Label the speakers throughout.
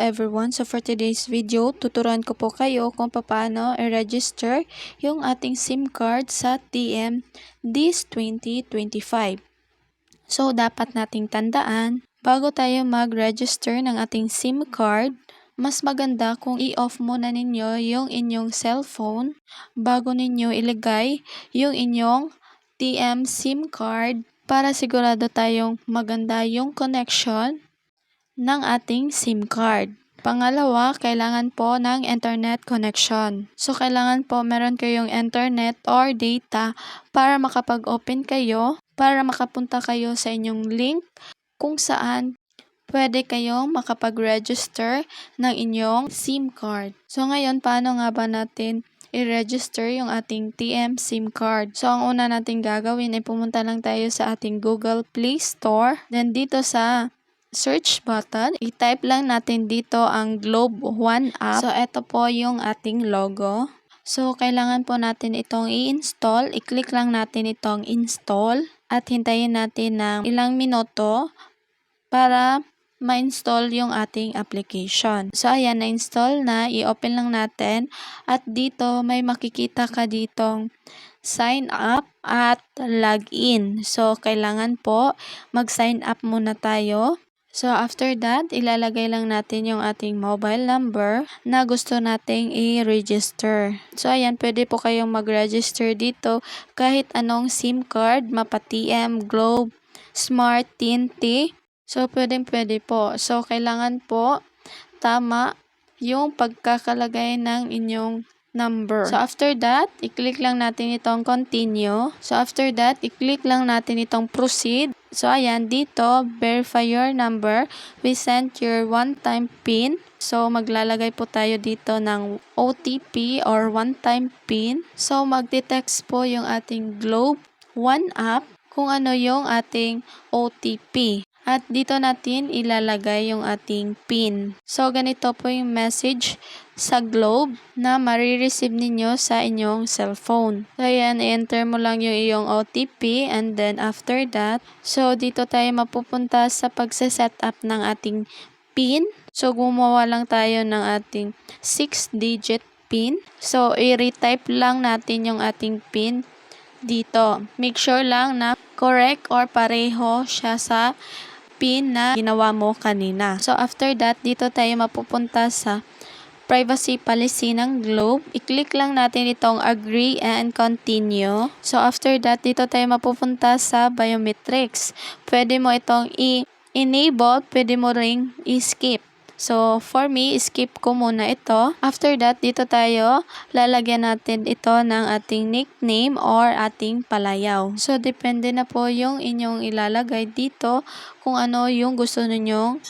Speaker 1: everyone! So for today's video, tuturuan ko po kayo kung paano i-register yung ating SIM card sa TM this 2025. So dapat nating tandaan, bago tayo mag-register ng ating SIM card, mas maganda kung i-off muna ninyo yung inyong cellphone bago ninyo ilagay yung inyong TM SIM card para sigurado tayong maganda yung connection ng ating SIM card. Pangalawa, kailangan po ng internet connection. So, kailangan po meron kayong internet or data para makapag-open kayo, para makapunta kayo sa inyong link kung saan pwede kayong makapag-register ng inyong SIM card. So, ngayon, paano nga ba natin i-register yung ating TM SIM card? So, ang una natin gagawin ay pumunta lang tayo sa ating Google Play Store. Then, dito sa search button, i-type lang natin dito ang Globe One app. So, ito po yung ating logo. So, kailangan po natin itong i-install. I-click lang natin itong install at hintayin natin ng ilang minuto para ma-install yung ating application. So, ayan, na-install na. I-open lang natin at dito may makikita ka ditong sign up at login. So, kailangan po mag-sign up muna tayo. So, after that, ilalagay lang natin yung ating mobile number na gusto nating i-register. So, ayan, pwede po kayong mag-register dito kahit anong SIM card, mapa-TM, Globe, Smart, TNT. So, pwede po. So, kailangan po tama yung pagkakalagay ng inyong number. So, after that, i-click lang natin itong continue. So, after that, i-click lang natin itong proceed. So, ayan, dito, verify your number. We sent your one-time PIN. So, maglalagay po tayo dito ng OTP or one-time PIN. So, magte-text po yung ating Globe One app kung ano yung ating OTP. At dito natin ilalagay yung ating PIN. So, ganito po yung message sa Globe na marireceive ninyo sa inyong cellphone. So, ayan, i-enter mo lang yung iyong OTP and then after that, so dito tayo mapupunta sa pagse-set up ng ating PIN. So, gumawa lang tayo ng ating 6-digit PIN. So, i-retype lang natin yung ating PIN dito. Make sure lang na correct or pareho siya sa PIN na ginawa mo kanina. So, after that, dito tayo mapupunta sa privacy policy ng Globe. I-click lang natin itong agree and continue. So, after that, dito tayo mapupunta sa biometrics. Pwede mo itong i-enable, pwede mo ring i-skip. So, for me, skip ko muna ito. After that, dito tayo, lalagyan natin ito ng ating nickname or ating palayaw. So, depende na po yung inyong ilalagay dito kung ano yung gusto ninyong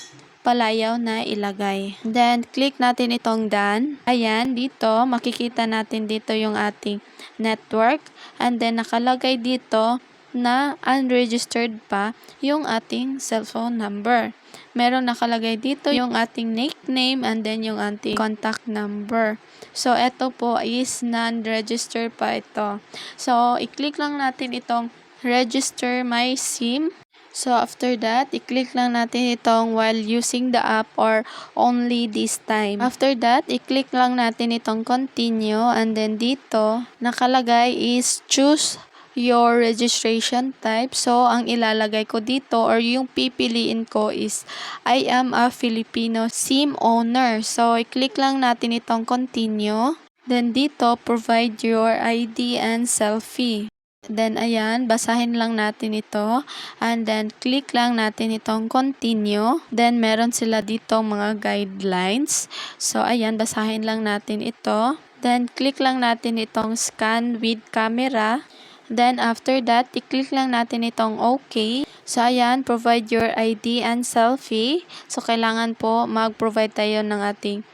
Speaker 1: palayaw na ilagay. Then, click natin itong done. Ayan, dito, makikita natin dito yung ating network. And then, nakalagay dito na unregistered pa yung ating cellphone number. Meron nakalagay dito yung ating nickname and then yung ating contact number. So, ito po is non-registered pa ito. So, i-click lang natin itong register my SIM. So, after that, i-click lang natin itong while using the app or only this time. After that, i-click lang natin itong continue and then dito, nakalagay is choose your registration type. So, ang ilalagay ko dito or yung pipiliin ko is I am a Filipino SIM owner. So, i-click lang natin itong continue. Then, dito, provide your ID and selfie. Then, ayan, basahin lang natin ito. And then, click lang natin itong continue. Then, meron sila dito mga guidelines. So, ayan, basahin lang natin ito. Then, click lang natin itong scan with camera. Then, after that, i-click lang natin itong OK. So, ayan, provide your ID and selfie. So, kailangan po mag-provide tayo ng ating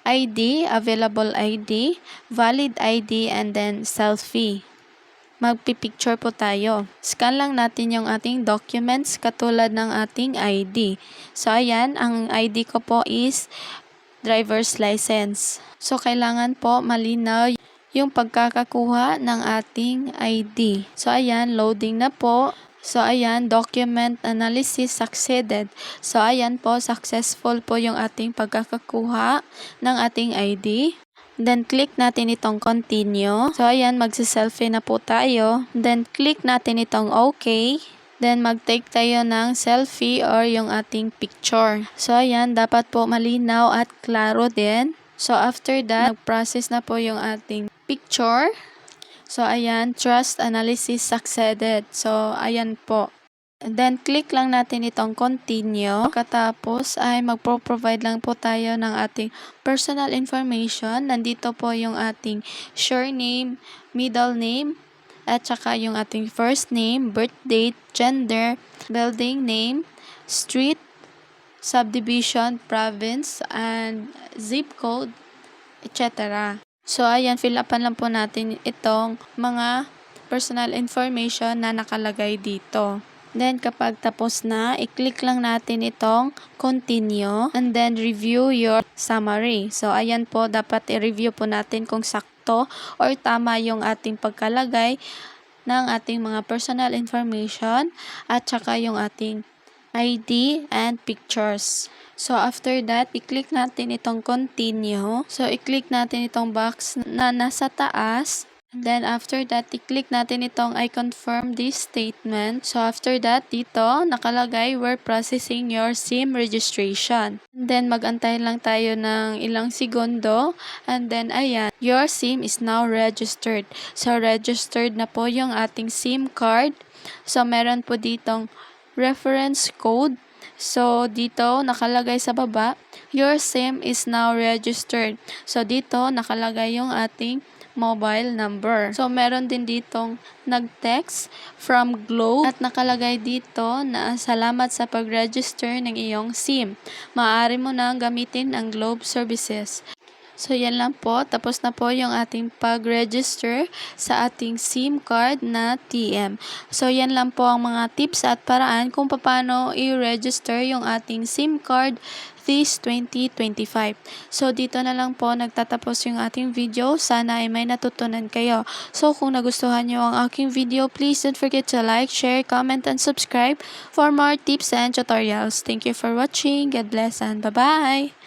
Speaker 1: ID, available ID, valid ID, and then selfie. Magpipicture po tayo. Scan lang natin yung ating documents katulad ng ating ID. So, ayan, ang ID ko po is driver's license. So, kailangan po malinaw yung pagkakakuha ng ating ID. So, ayan, loading na po. So, ayan, document analysis succeeded. So, ayan po, successful po yung ating pagkakakuha ng ating ID. Then, click natin itong continue. So, ayan, magsiselfie na po tayo. Then, click natin itong okay. Then, mag-take tayo ng selfie or yung ating picture. So, ayan, dapat po malinaw at klaro din. So, after that, nag-process na po yung ating picture. So, ayan, trust analysis succeeded. So, ayan po. And then, click lang natin itong continue. Pagkatapos ay magpo-provide lang po tayo ng ating personal information. Nandito po yung ating surname, middle name, at saka yung ating first name, birth date, gender, building name, street, subdivision, province, and zip code, etc. So, ayan, fill upan lang po natin itong mga personal information na nakalagay dito. Then, kapag tapos na, i-click lang natin itong continue and then review your summary. So, ayan po, dapat i-review po natin kung sakto or tama yung ating pagkalagay ng ating mga personal information at saka yung ating ID and pictures. So, after that, i-click natin itong continue. So, i-click natin itong box na nasa taas. And then, after that, i-click natin itong I confirm this statement. So, after that, dito, nakalagay, we're processing your SIM registration. And then, mag-antay lang tayo ng ilang segundo. And then, ayan, your SIM is now registered. So, registered na po yung ating SIM card. So, meron po ditong reference code. So, dito, nakalagay sa baba, your SIM is now registered. So, dito, nakalagay yung ating mobile number. So, meron din ditong nag-text from Globe at nakalagay dito na salamat sa pag-register ng iyong SIM. Maaari mo nang gamitin ang Globe services. So, yan lang po. Tapos na po yung ating pag-register sa ating SIM card na TM. So, yan lang po ang mga tips at paraan kung paano i-register yung ating SIM card this 2025. So, dito na lang po nagtatapos yung ating video. Sana ay may natutunan kayo. So, kung nagustuhan nyo ang aking video, please don't forget to like, share, comment, and subscribe for more tips and tutorials. Thank you for watching. God bless and bye-bye!